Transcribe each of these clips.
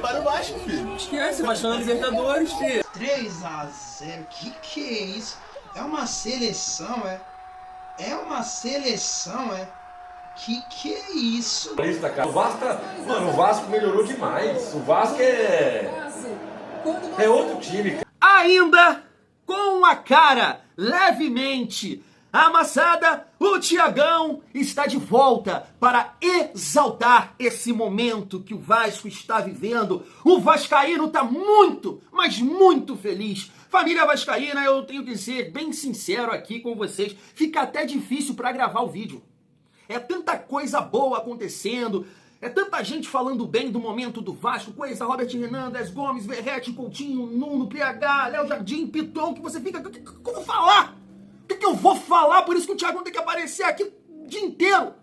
para o Vasco, filho. Esquece, vai chamar Libertadores, filho. 3-0, que é isso? É uma seleção, é? É uma seleção, é? Que é isso? O Vasco tá... Mano, o Vasco melhorou demais. O Vasco é outro time, cara. Ainda com a cara levemente amassada, o Thiagão está de volta para exaltar esse momento que o Vasco está vivendo. O vascaíno está muito, mas muito feliz. Família vascaína, eu tenho que ser bem sincero aqui com vocês, fica até difícil para gravar o vídeo. É tanta coisa boa acontecendo, é tanta gente falando bem do momento do Vasco, coisa, Robert Hernandes, Gomes, Verratti, Coutinho, Nuno, PH, Léo Jardim, Piton, que você fica... O que eu vou falar? O que eu vou falar? Por isso que o Thiagão tem que aparecer aqui o dia inteiro.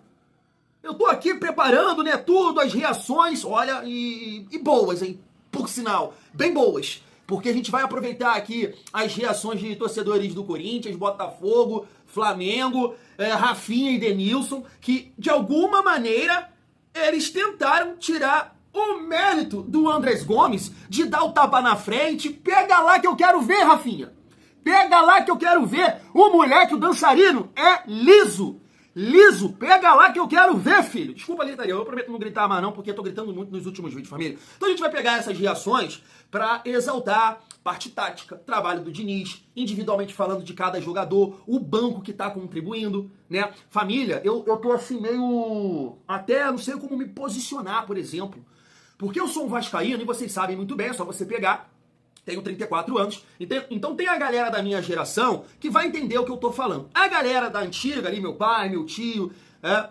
Eu tô aqui preparando, né, tudo, as reações, olha, e boas, hein? Por sinal, bem boas. Porque a gente vai aproveitar aqui as reações de torcedores do Corinthians, Botafogo, Flamengo, Rafinha e Denilson, que de alguma maneira eles tentaram tirar o mérito do Andrés Gomes de dar o tapa na frente. Pega lá que eu quero ver, Rafinha. Pega lá que eu quero ver. O moleque, o dançarino, é liso. Liso, pega lá que eu quero ver, filho. Desculpa a gritaria, eu prometo não gritar mais não, porque eu tô gritando muito nos últimos vídeos, família. Então a gente vai pegar essas reações pra exaltar parte tática, trabalho do Diniz, individualmente falando de cada jogador, o banco que tá contribuindo, né? Família, eu tô assim meio... até não sei como me posicionar, por exemplo. Porque eu sou um vascaíno e vocês sabem muito bem, é só você pegar... Tenho 34 anos, então tem a galera da minha geração que vai entender o que eu tô falando. A galera da antiga ali, meu pai, meu tio,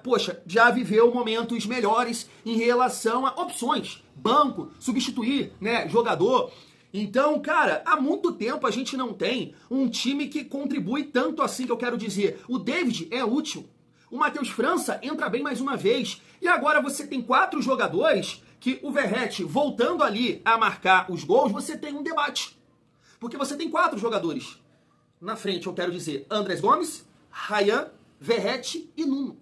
poxa, já viveu momentos melhores em relação a opções, banco, substituir, né, jogador. Então, cara, há muito tempo a gente não tem um time que contribui tanto assim, que eu quero dizer. O David é útil, o Matheus França entra bem mais uma vez, e agora você tem 4 jogadores... que o Verratti, voltando ali a marcar os gols, você tem um debate. Porque você tem 4 jogadores. Na frente, eu quero dizer, Andrés Gomes, Ryan, Verratti e Nuno.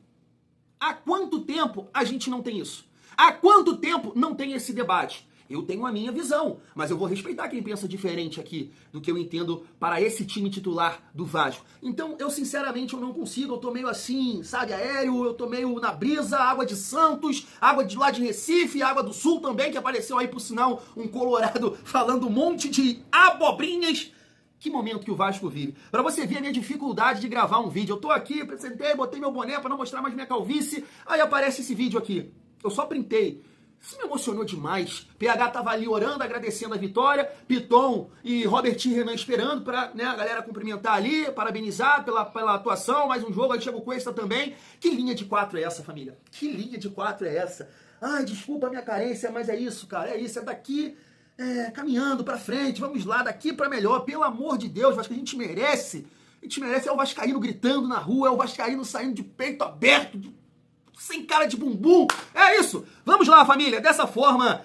Há quanto tempo a gente não tem isso? Há quanto tempo não tem esse debate? Eu tenho a minha visão, mas eu vou respeitar quem pensa diferente aqui do que eu entendo para esse time titular do Vasco. Então, eu sinceramente eu não consigo, eu tô meio assim, sabe, aéreo, eu tô meio na brisa, água de Santos, água de lá de Recife, água do Sul também, que apareceu aí, por sinal, um colorado falando um monte de abobrinhas. Que momento que o Vasco vive. Pra você ver a minha dificuldade de gravar um vídeo. Eu tô aqui, sentei, botei meu boné pra não mostrar mais minha calvície, aí aparece esse vídeo aqui. Eu só printei. Isso me emocionou demais. PH tava ali orando, agradecendo a vitória. Piton e Robert Renan esperando pra, né, a galera cumprimentar ali, parabenizar pela atuação. Mais um jogo, aí chega o Cuesta também. Que linha de 4 é essa, família? Que linha de 4 é essa? Ai, desculpa a minha carência, mas é isso, cara. É isso, é daqui, caminhando pra frente. Vamos lá, daqui pra melhor. Pelo amor de Deus, acho que a gente merece. A gente merece. É o vascaíno gritando na rua, é o vascaíno saindo de peito aberto, sem cara de bumbum. É isso. Vamos lá, família. Dessa forma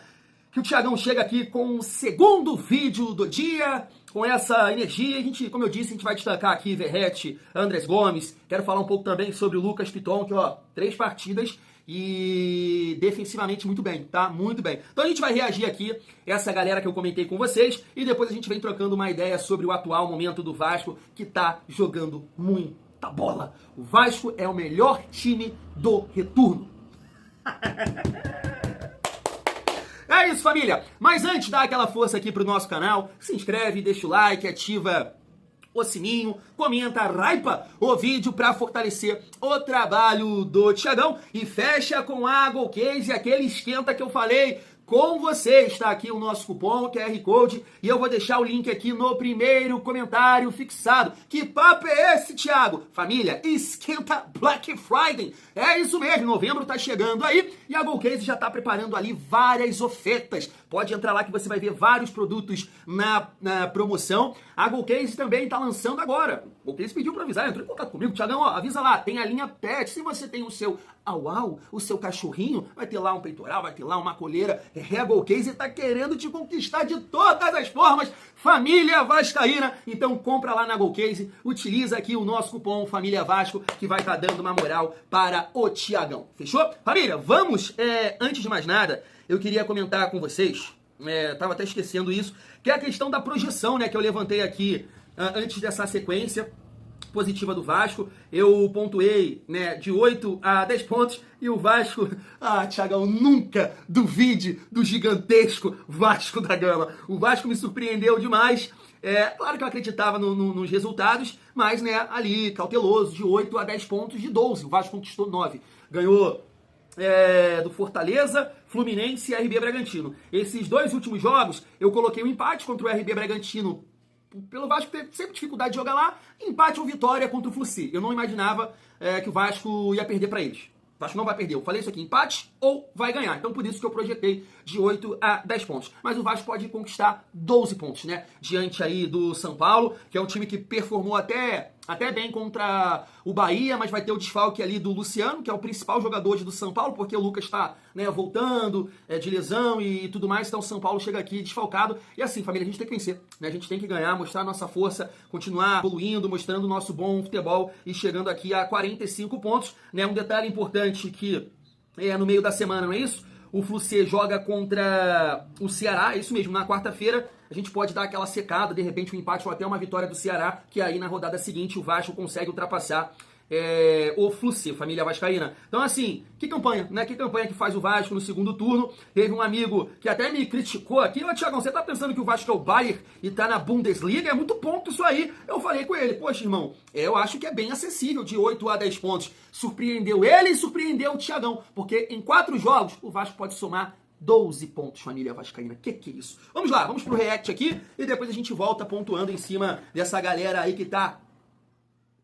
que o Thiagão chega aqui com o segundo vídeo do dia, com essa energia. A gente, como eu disse, a gente vai destacar aqui Verratti, Andrés Gomes. Quero falar um pouco também sobre o Lucas Piton, que, ó, 3 partidas e defensivamente muito bem, tá? Muito bem. Então a gente vai reagir aqui, essa galera que eu comentei com vocês, e depois a gente vem trocando uma ideia sobre o atual momento do Vasco, que tá jogando muita bola. O Vasco é o melhor time do retorno. É isso, família. Mas antes, dá aquela força aqui pro nosso canal. Se inscreve, deixa o like, ativa o sininho, comenta, raipa o vídeo para fortalecer o trabalho do Thiagão. E fecha com a Golcase, aquele esquenta que eu falei com você. Está aqui o nosso cupom QR Code e eu vou deixar o link aqui no primeiro comentário fixado. Que papo é esse, Thiago? Família, esquenta Black Friday. É isso mesmo, novembro tá chegando aí e a Golcase já tá preparando ali várias ofertas. Pode entrar lá que você vai ver vários produtos na promoção. A Golcase também tá lançando agora. A Golcase pediu para avisar, entrou em contato comigo. Thiagão, ó, avisa lá, tem a linha Pet. Se você tem o seu au-au, o seu cachorrinho, vai ter lá um peitoral, vai ter lá uma coleira. A Golcase tá querendo te conquistar de todas as formas, família vascaína. Então compra lá na Golcase, utiliza aqui o nosso cupom Família Vasco, que vai estar dando uma moral para o Thiagão. Fechou? Família, vamos, antes de mais nada, eu queria comentar com vocês tava até esquecendo isso, que é a questão da projeção, né, que eu levantei aqui antes dessa sequência positiva do Vasco. Eu pontuei, né, de 8 a 10 pontos e o Vasco, Thiagão, nunca duvide do gigantesco Vasco da Gama. O Vasco me surpreendeu demais. Claro que eu acreditava nos resultados, mas, né, ali, cauteloso, de 8 a 10 pontos de 12. O Vasco conquistou 9. Ganhou do Fortaleza, Fluminense e RB Bragantino. Esses 2 últimos jogos, eu coloquei um empate contra o RB Bragantino, pelo Vasco ter sempre dificuldade de jogar lá, empate ou vitória contra o Fluminense. Eu não imaginava que o Vasco ia perder para eles. O Vasco não vai perder. Eu falei isso aqui, empate ou vai ganhar. Então por isso que eu projetei de 8 a 10 pontos. Mas o Vasco pode conquistar 12 pontos, né? Diante aí do São Paulo, que é um time que performou até bem contra o Bahia, mas vai ter o desfalque ali do Luciano, que é o principal jogador do São Paulo, porque o Lucas está, né, voltando de lesão e tudo mais, então o São Paulo chega aqui desfalcado. E assim, família, a gente tem que vencer, né? A gente tem que ganhar, mostrar a nossa força, continuar evoluindo, mostrando o nosso bom futebol e chegando aqui a 45 pontos, né? Um detalhe importante que no meio da semana, não é isso? O Fluminense joga contra o Ceará, é isso mesmo, na quarta-feira. A gente pode dar aquela secada, de repente um empate ou até uma vitória do Ceará, que aí na rodada seguinte o Vasco consegue ultrapassar o Fluminense, família vascaína. Então assim, que campanha, né? Que campanha que faz o Vasco no segundo turno. Teve um amigo que até me criticou aqui: ô Thiagão, você tá pensando que o Vasco é o Bayern e tá na Bundesliga? É muito ponto isso aí. Eu falei com ele: poxa, irmão, eu acho que é bem acessível, de 8 a 10 pontos. Surpreendeu ele e surpreendeu o Thiagão, porque em 4 jogos o Vasco pode somar 12 pontos, família vascaína. Que é isso? Vamos lá, vamos pro react aqui e depois a gente volta pontuando em cima dessa galera aí que tá...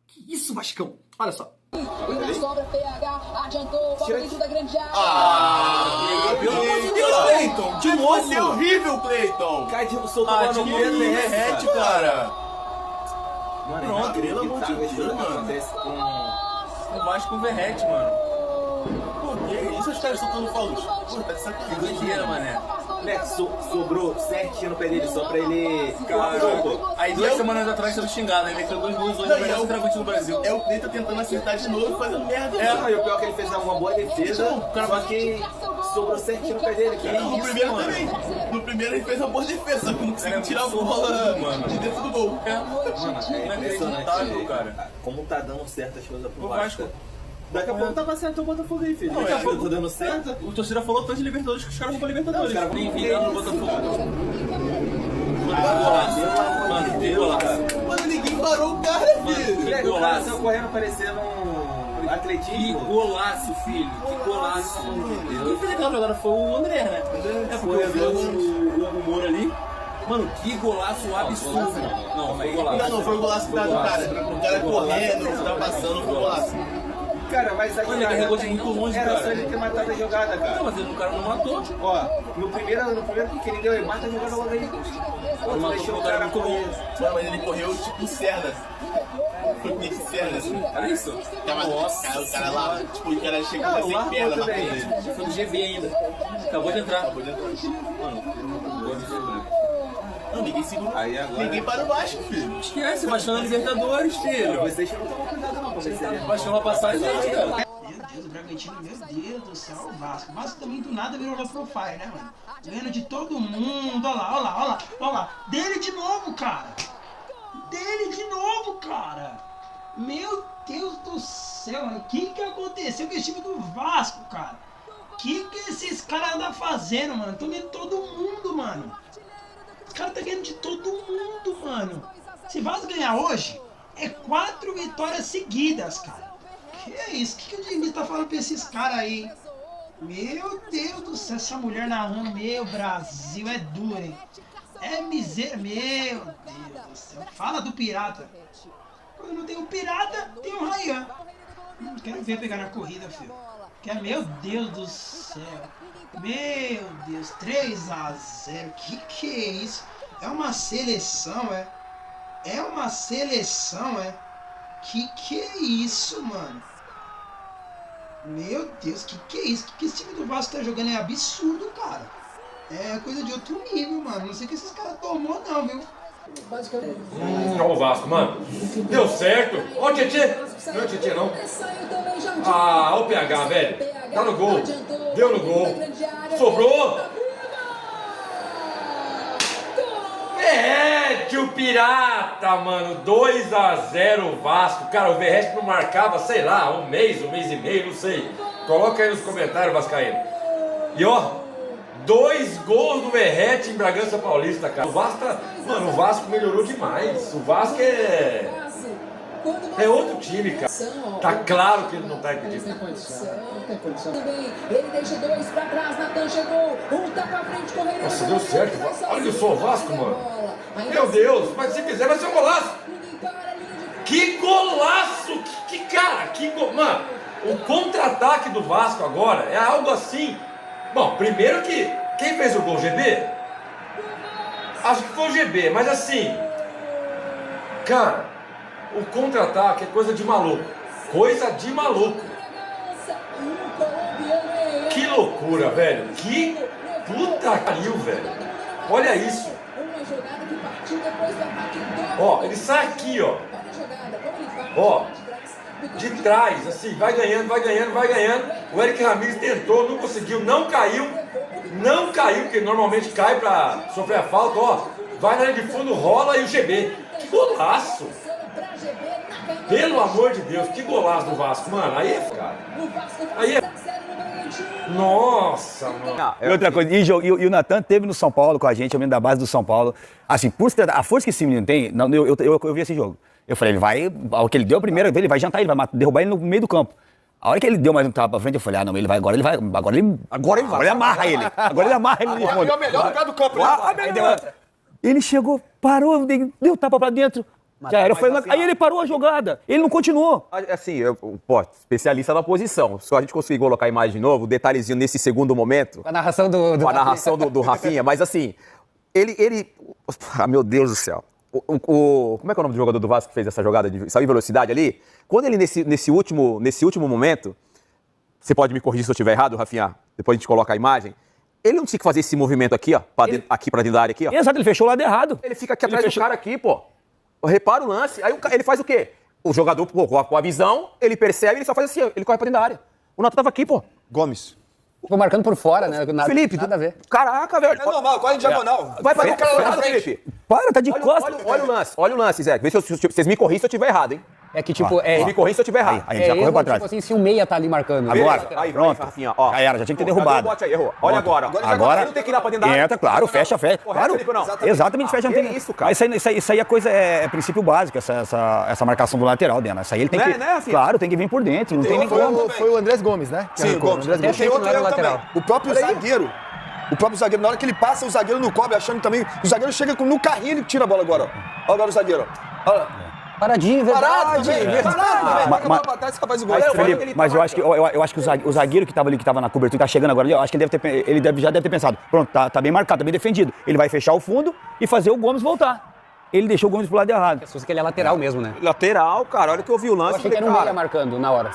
Que isso, Vascão? Olha só. E na sobra, PH adiantou, bola dentro da grande área. Pelo amor de Deus, Cleiton! De novo! É horrível, Cleiton! Cai de soltou a de derrete, cara! Mano, Pronto, pelo amor de Deus, mano! O Vasco verrete, mano! Por que isso? Os caras soltando fogos. Pô, tá de sacanagem. Que doideira, mané. Moleque, sobrou certinho no pé dele só pra ele... Caraca. Aí 2 semanas atrás sendo xingado, ele meteu 2 gols hoje no melhor centroavante do Brasil. É o Cleiton tentando acertar de novo, fazendo merda. E o pior é que ele fez uma boa defesa, só que sobrou certinho no pé dele. Que No primeiro também. No primeiro ele fez uma boa defesa, não conseguiu tirar a bola de dentro do gol. Inacreditável, cara. Como tá dando certas coisas pro O Vasco. Vasco. Daqui a pouco tava certo o Botafogo aí, filho. Daqui a pouco tá dando certo. O torcedor falou que foi de Libertadores, que os caras vão pra Libertadores. Não, os caras vão Bem-vindo no Botafogo. Mano, que golaço. Mano, ninguém parou o cara, filho. Moleque, o cara saiu correndo parecendo um atletismo. Que golaço, filho. Que golaço. Quem fez aquela jogada foi o André, né? É porque eu vi o Hugo Moura ali. Mano, que golaço absurdo. Não, foi golaço. Não, foi o golaço do cara. O cara correndo, ultrapassando, foi o golaço. Cara, mas aí Mano, ele carregou de muito longe, era cara. só ele ter matado a jogada, cara. Não, mas o cara não matou. Ó, no primeiro que ele deu, ele mata a jogada logo aí. Ele matou, o cara é muito bom. Mano, mas ele correu tipo Serra. Foi meio que Serra, assim. Olha isso. Nossa, o cara lá, tipo, o cara chegou Não, sem lá perna na também. frente. Foi do GB ainda. Acabou de entrar. Não, ninguém segura. Aí agora... Ninguém para o Vasco, filho. Esquece, baixando a Libertadores, filho. Vocês não tomam cuidado não, pra ver se ele... Baixou uma passagem, cara. Meu Deus, o Bragantino, meu Deus do céu, o Vasco. O Vasco também do nada virou low profile, né, mano? Ganhando de todo mundo, olha lá. Dele de novo, cara. Meu Deus do céu, mano. O que aconteceu com esse time do Vasco, cara? O que esses caras andam fazendo, mano? Estão ganhando todo mundo, mano. Os caras estão ganhando de todo mundo, mano. Se o Vasco ganhar hoje, é 4 vitórias seguidas, cara. Que é isso? O que o Diniz tá falando pra esses caras aí? Meu Deus do céu, essa mulher narrando, meu Brasil, é duro, hein? É miséria, meu Deus do céu. Fala do pirata. Quando não tem o pirata, tem o Ryan. Quero ver pegar na corrida, filho. Meu Deus do céu. Meu Deus, 3 a 0. Que é isso? É uma seleção, é? É uma seleção, é? Que é isso, mano? Meu Deus, que é isso? Que esse time do Vasco tá jogando é absurdo, cara. É coisa de outro nível, mano. Não sei o que esses caras tomou, não, viu? Ó o Vasco, mano. Deu certo. Ó o Tietê. Não é o Tietê, não. Ó o PH, velho. Tá no gol. Deu no gol. Sobrou. que o Pirata, mano, 2-0 Vasco. Cara, o Verratti não marcava, sei lá, um mês e meio, não sei. Coloca aí nos comentários, Vascaíno. E ó, 2 gols do Verratti em Bragança Paulista, cara. O Vasco tá... Mano, o Vasco melhorou demais. O Vasco é outro time, cara. Tá claro que ele não tá impedido. Também, ele deixa 2 pra trás, Natan chegou, tá pra frente, correndo. Nossa, deu certo. Olha só o Vasco, mano. Meu Deus, mas se fizer vai ser um golaço. Que golaço! Mano, o contra-ataque do Vasco agora é algo assim. Bom, primeiro que quem fez o gol, GB? Acho que foi o GB, mas assim, cara, o contra-ataque é coisa de maluco. Coisa de maluco. Que loucura, velho. Que puta que pariu, velho. Olha isso. Ó, ele sai aqui, ó. Ó, de trás, assim, vai ganhando. O Eric Ramírez tentou, não conseguiu, não caiu, porque normalmente cai pra sofrer a falta, ó. Vai na linha de fundo, rola e o GB. Que golaço! Pelo amor de Deus, que golaço do Vasco, mano. Aí é, cara. Aí é. Nossa, mano. E outra coisa, e o Natan teve no São Paulo com a gente, eu menino da base do São Paulo. Assim, a força que esse menino tem, eu vi esse jogo. Eu falei, ele vai, ao que ele deu a primeira vez, ele vai jantar, ele vai derrubar ele no meio do campo. A hora que ele deu mais um tapa pra frente, eu falei, não, ele vai. Agora ele amarra ele. Agora ele amarra ele. É o melhor lugar do campo, né? Ele chegou, parou, deu tapa pra dentro. Já era, aí ele parou a jogada, ele não continuou. Assim, especialista na posição. Se a gente conseguir colocar a imagem de novo, detalhezinho nesse segundo momento. Com a narração do Rafinha, mas assim, ele. Ah, meu Deus do céu. Como é que é o nome do jogador do Vasco que fez essa jogada de sair em velocidade ali? Quando ele, nesse último momento, você pode me corrigir se eu estiver errado, Rafinha, depois a gente coloca a imagem. Ele não tinha que fazer esse movimento aqui, ó, aqui pra dentro da área, aqui, ó. Exato, ele fechou o lado errado. Ele fica aqui atrás do cara aqui, pô. Repara o lance, aí ele faz o quê? O jogador, pô, com a visão, ele percebe, ele só faz assim, ó, ele corre pra dentro da área. O Natan tava aqui, pô. Gomes. Ficou marcando por fora, né? Felipe, nada a ver. Caraca, velho. É normal, corre em diagonal. Vai pra cara lá, Felipe. Para, tá de costas. Olha o lance, Zé. Vê se vocês me corrigem se eu estiver errado, hein? É que, tipo, Me corrigem se eu estiver errado. Aí já correu pra trás. Tipo assim, se o meia tá ali marcando. Agora, Aí, pronto. Rafinha, ó. Já era, já tinha que ter derrubado. Bote aí, errou. Olha agora. Agora ele não tem que ir lá pra dentro da área. Entra, claro, fecha. Claro, Felipe, não. exatamente, fecha. Que isso, cara? Isso aí é coisa, é princípio básico, essa marcação do lateral, Dena. Isso aí ele tem que, claro, tem que vir por dentro, não tem nem como. Foi o Andrés Gomes, né? Sim, o Gomes. Tem outro erro também. O próprio zagueiro. Na hora que ele passa, o zagueiro não cobre, achando também. O zagueiro chega no carrinho e ele tira a bola agora. Olha agora o zagueiro. Paradinho, verdade. Felipe, mas eu acho que o zagueiro que tava na cobertura, tá chegando agora, eu acho que ele já deve ter pensado, pronto, tá bem marcado, tá bem defendido. Ele vai fechar o fundo e fazer o Gomes voltar. Ele deixou o Gomes pro lado errado. Se fosse que ele é lateral mesmo, né? Lateral, cara, a hora que eu vi o lance... Eu achei que era um meia marcando na hora.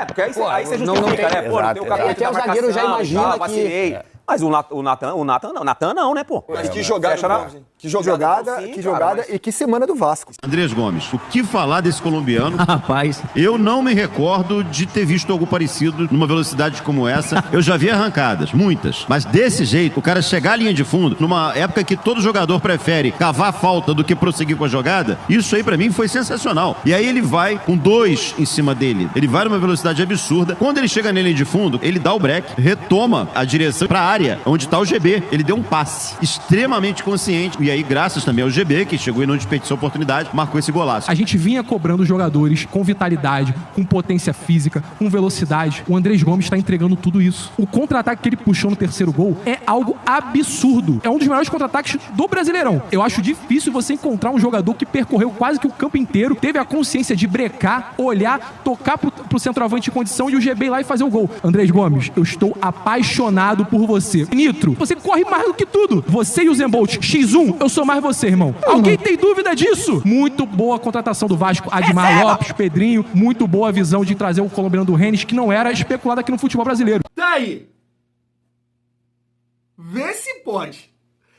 Porque aí você justifica, né? Pô, tem o cara até o zagueiro já imagina que... Mas o Natan não, né, pô? Mas que jogada, que jogada e que semana do Vasco. Andrés Gomes, o que falar desse colombiano? Rapaz, eu não me recordo de ter visto algo parecido numa velocidade como essa. Eu já vi arrancadas, muitas. Mas desse jeito, o cara chegar à linha de fundo, numa época que todo jogador prefere cavar a falta do que prosseguir com a jogada, isso aí pra mim foi sensacional. E aí ele vai com 2 em cima dele. Ele vai numa velocidade absurda. Quando ele chega na linha de fundo, ele dá o break, retoma a direção pra área onde tá o GB. Ele deu um passe extremamente consciente. E aí, graças também ao GB, que chegou e não desperdiçou a oportunidade, marcou esse golaço. A gente vinha cobrando jogadores com vitalidade, com potência física, com velocidade. O Andrés Gomes está entregando tudo isso. O contra-ataque que ele puxou no terceiro gol é algo absurdo. É um dos melhores contra-ataques do Brasileirão. Eu acho difícil você encontrar um jogador que percorreu quase que o campo inteiro, teve a consciência de brecar, olhar, tocar pro centroavante em condição e o GB ir lá e fazer o gol. Andrés Gomes, eu estou apaixonado por você. Nitro, você corre mais do que tudo. Você e o Zembolt, X1, eu sou mais você, irmão. Alguém tem dúvida disso? Muito boa a contratação do Vasco. Admar Lopes, Pedrinho, muito boa a visão de trazer o colombiano do Rennes, que não era especulado aqui no futebol brasileiro. Tá aí. Vê se pode.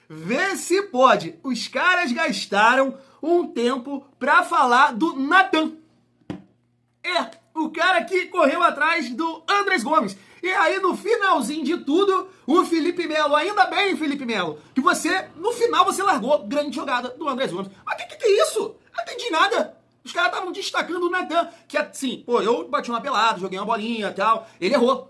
Vê se pode. Os caras gastaram um tempo pra falar do Natan. O cara que correu atrás do Andrés Gomes. E aí, no finalzinho de tudo, o Felipe Melo, ainda bem, Felipe Melo, que você, no final, você largou grande jogada do Andrés Gomes. Mas que é isso? Não entendi nada. Os caras estavam destacando o Natan, que assim, pô, eu bati uma pelada, joguei uma bolinha e tal. Ele errou.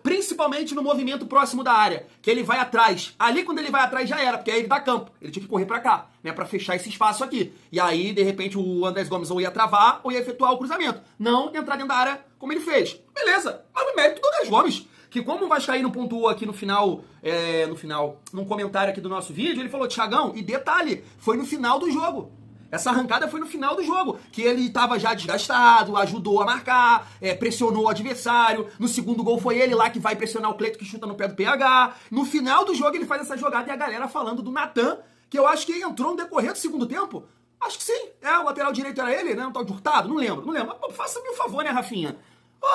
Principalmente no movimento próximo da área, que ele vai atrás. Ali, quando ele vai atrás, já era, porque aí ele dá campo. Ele tinha que correr pra cá, né, pra fechar esse espaço aqui. E aí, de repente, o Andrés Gomes ou ia travar ou ia efetuar o cruzamento. Não entrar dentro da área como ele fez. Beleza, mas o mérito do Andrés Gomes, que como o Vascaíno pontuou aqui no final, num comentário aqui do nosso vídeo, ele falou, Thiagão, e detalhe, foi no final do jogo. Essa arrancada foi no final do jogo, que ele estava já desgastado, ajudou a marcar, pressionou o adversário. No segundo gol foi ele lá que vai pressionar o Cleiton, que chuta no pé do PH. No final do jogo ele faz essa jogada e a galera falando do Natan, que eu acho que entrou no decorrer do segundo tempo. Acho que sim. O lateral direito era ele, né? Um tal de Hurtado? Não lembro. Faça-me um favor, né, Rafinha?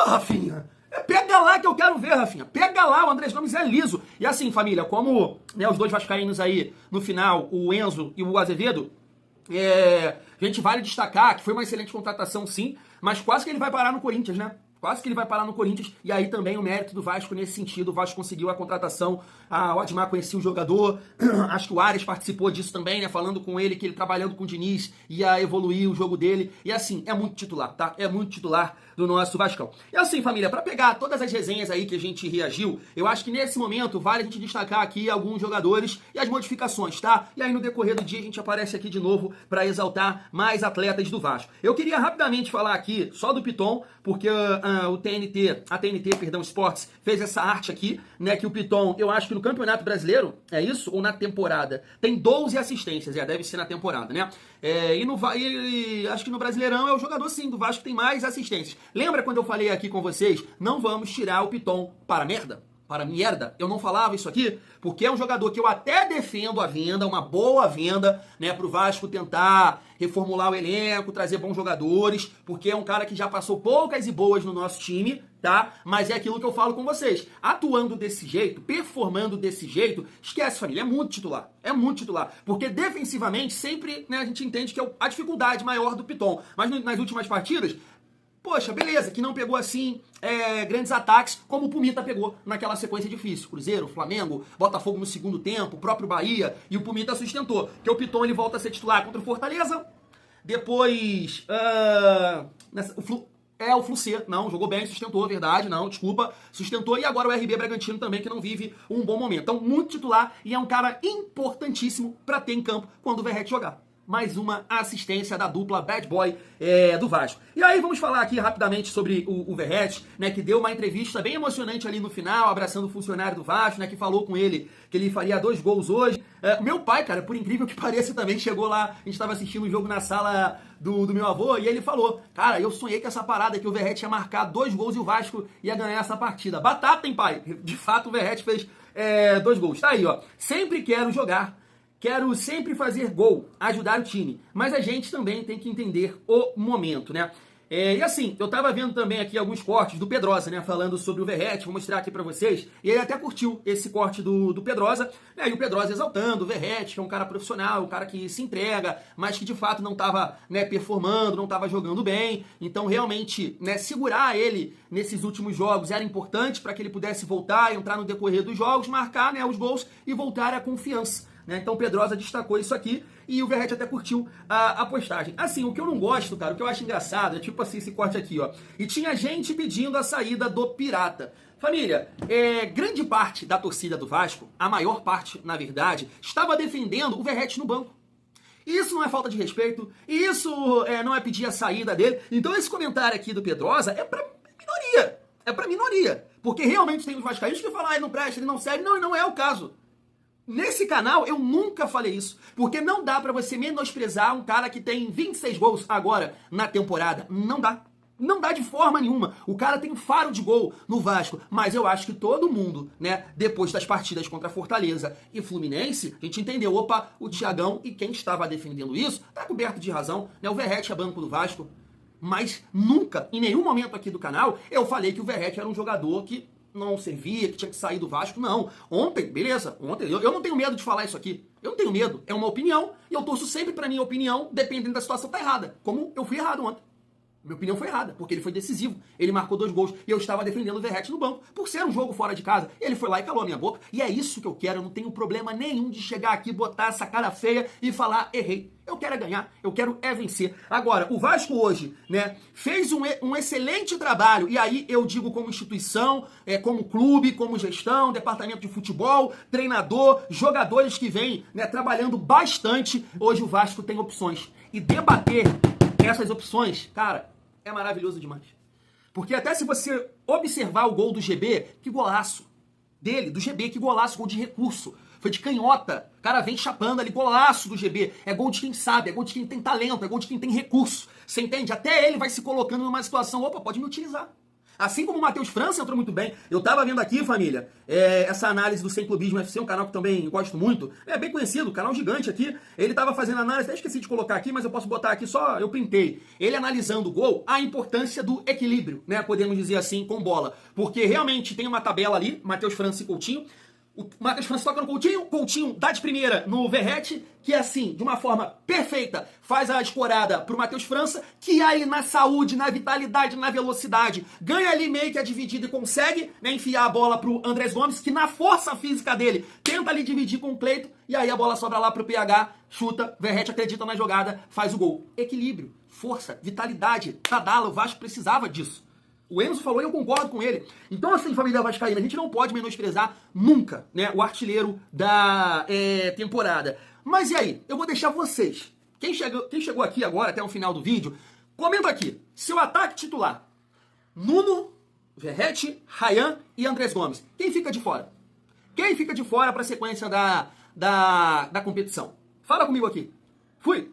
Rafinha. Pega lá que eu quero ver, Rafinha. Pega lá, o Andrés Gomes é liso. E assim, família, como né, os dois vascaínos aí, no final, o Enzo e o Azevedo, a gente vale destacar que foi uma excelente contratação, sim, mas quase que ele vai parar no Corinthians, né? Quase que ele vai parar no Corinthians, e aí também o mérito do Vasco nesse sentido. O Vasco conseguiu a contratação, o Admar conhecia o jogador, acho que o Ares participou disso também, né, falando com ele, que ele trabalhando com o Diniz ia evoluir o jogo dele, e assim, é muito titular, tá? É muito titular do nosso Vascão. E assim, família, pra pegar todas as resenhas aí que a gente reagiu, eu acho que nesse momento vale a gente destacar aqui alguns jogadores e as modificações, tá? E aí no decorrer do dia a gente aparece aqui de novo pra exaltar mais atletas do Vasco. Eu queria rapidamente falar aqui só do Piton, porque a TNT Sports fez essa arte aqui, né, que o Piton, eu acho que no Campeonato Brasileiro, é isso? Ou na temporada? Tem 12 assistências, deve ser na temporada, né? E acho que no Brasileirão é o jogador, sim, do Vasco que tem mais assistências. Lembra quando eu falei aqui com vocês, não vamos tirar o Piton para merda? Para merda, eu não falava isso aqui, porque é um jogador que eu até defendo a venda, uma boa venda, né, pro Vasco tentar reformular o elenco, trazer bons jogadores, porque é um cara que já passou poucas e boas no nosso time, tá? Mas é aquilo que eu falo com vocês, atuando desse jeito, performando desse jeito, esquece, família, é muito titular, porque defensivamente sempre, né, a gente entende que é a dificuldade maior do Piton, mas nas últimas partidas, poxa, beleza, que não pegou assim grandes ataques, como o Pumita pegou naquela sequência difícil. Cruzeiro, Flamengo, Botafogo no segundo tempo, o próprio Bahia, e o Pumita sustentou. Que o Piton ele volta a ser titular contra o Fortaleza. Depois, o Flucê, não, jogou bem, sustentou, verdade, não, desculpa, sustentou. E agora o RB Bragantino também, que não vive um bom momento. Então, muito titular e é um cara importantíssimo para ter em campo quando o Verratti jogar. Mais uma assistência da dupla Bad Boy do Vasco. E aí vamos falar aqui rapidamente sobre o Verratti, né, que deu uma entrevista bem emocionante ali no final, abraçando o funcionário do Vasco, né, que falou com ele que ele faria 2 gols hoje. Meu pai, cara, por incrível que pareça, também chegou lá, a gente estava assistindo o jogo na sala do meu avô, e ele falou, cara, eu sonhei com essa parada que o Verratti ia marcar 2 gols e o Vasco ia ganhar essa partida. Batata, hein, pai? De fato, o Verratti fez 2 gols. Tá aí, ó. Sempre quero jogar. Quero sempre fazer gol, ajudar o time. Mas a gente também tem que entender o momento, né? E assim, eu tava vendo também aqui alguns cortes do Pedrosa, né? Falando sobre o Verratti, vou mostrar aqui pra vocês. E ele até curtiu esse corte do Pedrosa, né? E o Pedrosa exaltando o Verratti, que é um cara profissional, um cara que se entrega, mas que de fato não tava, né, performando, não tava jogando bem. Então realmente, né, segurar ele nesses últimos jogos era importante para que ele pudesse voltar, entrar no decorrer dos jogos, marcar, né, os gols e voltar à confiança. Então o Pedrosa destacou isso aqui e o Verratti até curtiu a postagem. Assim, o que eu não gosto, cara, o que eu acho engraçado é tipo assim, esse corte aqui, ó. E tinha gente pedindo a saída do Pirata. Família, grande parte da torcida do Vasco, a maior parte, na verdade, estava defendendo o Verratti no banco. Isso não é falta de respeito, isso não é pedir a saída dele. Então esse comentário aqui do Pedrosa é pra minoria. É pra minoria. Porque realmente tem os vascaínos que falam, ele não presta, ele não serve. Não, não é o caso. Nesse canal eu nunca falei isso, porque não dá pra você menosprezar um cara que tem 26 gols agora na temporada. Não dá. Não dá de forma nenhuma. O cara tem um faro de gol no Vasco, mas eu acho que todo mundo, né, depois das partidas contra Fortaleza e Fluminense, a gente entendeu, opa, o Thiagão e quem estava defendendo isso tá coberto de razão, né? O Verratti é banco do Vasco, mas nunca, em nenhum momento aqui do canal, eu falei que o Verratti era um jogador que não servia, que tinha que sair do Vasco, não. Ontem, beleza, eu não tenho medo de falar isso aqui. Eu não tenho medo, é uma opinião, e eu torço sempre pra minha opinião, dependendo da situação, tá errada. Como eu fui errado ontem. Minha opinião foi errada, porque ele foi decisivo. Ele marcou 2 gols e eu estava defendendo o Verratti no banco. Por ser um jogo fora de casa, ele foi lá e calou a minha boca. E é isso que eu quero. Eu não tenho problema nenhum de chegar aqui, botar essa cara feia e falar, errei. Eu quero é ganhar, eu quero é vencer. Agora, o Vasco hoje, né, fez um excelente trabalho. E aí eu digo como instituição, como clube, como gestão, departamento de futebol, treinador, jogadores que vêm, né, trabalhando bastante. Hoje o Vasco tem opções. E debater essas opções, cara, é maravilhoso demais. Porque até se você observar o gol do GB, que golaço dele, do GB, que golaço, gol de recurso. Foi de canhota. O cara vem chapando ali, golaço do GB. É gol de quem sabe, é gol de quem tem talento, é gol de quem tem recurso. Você entende? Até ele vai se colocando numa situação, opa, pode me utilizar. Assim como o Matheus França entrou muito bem. Eu tava vendo aqui, família, essa análise do Sem Clubismo FC, um canal que também gosto muito. É bem conhecido, canal gigante aqui. Ele tava fazendo análise, até esqueci de colocar aqui, mas eu posso botar aqui só, eu printei. Ele analisando o gol, a importância do equilíbrio, né? Podemos dizer assim, com bola. Porque realmente tem uma tabela ali, Matheus França e Coutinho. O Matheus França toca no Coutinho, Coutinho dá de primeira no Verratti, que assim, de uma forma perfeita, faz a escorada pro Matheus França, que aí na saúde, na vitalidade, na velocidade, ganha ali meio que a dividida e consegue, né, enfiar a bola pro Andrés Gomes, que na força física dele, tenta ali dividir com o Cleiton, e aí a bola sobra lá pro PH, chuta, Verratti acredita na jogada, faz o gol. Equilíbrio, força, vitalidade, Tadala, o Vasco precisava disso. O Enzo falou e eu concordo com ele. Então, assim, família vascaína, a gente não pode menosprezar nunca, né, o artilheiro da temporada. Mas e aí? Eu vou deixar vocês. Quem chegou aqui agora, até o final do vídeo, comenta aqui. Seu ataque titular. Nuno, Verratti, Ryan e Andrés Gomes. Quem fica de fora? Quem fica de fora para a sequência da competição? Fala comigo aqui. Fui!